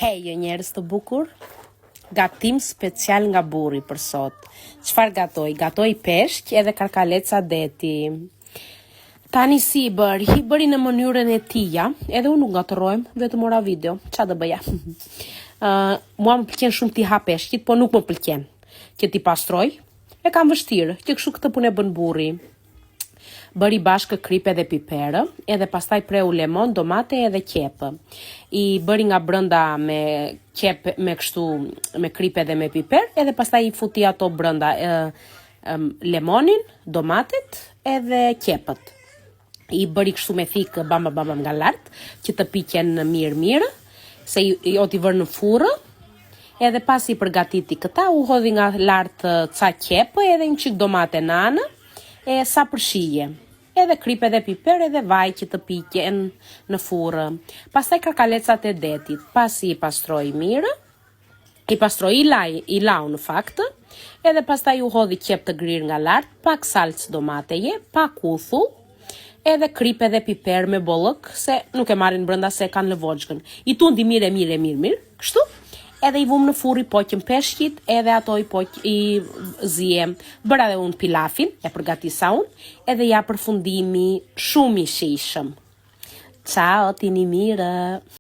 Hejo njerëz të bukur, gatim special nga burri për sot. Çfarë gatoj? Gatoj peshq edhe karkaleca deti. Tani si i bëri në mënyrën e tija, edhe unë nuk gatërrojm, vetëm mora video. Qa do bëja? Mua më pëlqen shumë t'i ha peshqit, po nuk më pëlqen që t'i pastroj. E kam vështirë, që kështu këtë punë e bën burri. Bëri bashkë kripe dhe piperë, edhe pastaj preu lemon, domate edhe qepë. I bëri nga brënda me qepë, me kripe dhe me piper, edhe pastaj i futi ato brënda lemonin, domatet edhe qepët. I bëri kështu me thikë bamba nga lartë, që të piqen mirë, se jo t'i vërë në furrë, edhe pas i përgatiti këta, u hodhi nga lartë ca qepë, edhe një qik domate nanë, e sa përshije. Edhe kripe dhe piper edhe vaj që të piqen në furrë. Pastaj karkalecat e detit, pasi i pastroi mirë, i lau në fakt, edhe pastaj u hodhi qep të grirë nga lartë, pak salcë domateje, pak uthull, edhe kripe dhe piper me bollëk, se nuk e marrin brenda se kanë lëvoçgën. I tundi mirë, kështu. Edhe i vum në furrë i poqëm peshqit, edhe ato i zijem. Bëra dhe unë pilafin, e përgatisa unë, edhe ja përfundimi shumë i shijshëm. Ciao, tini mirë!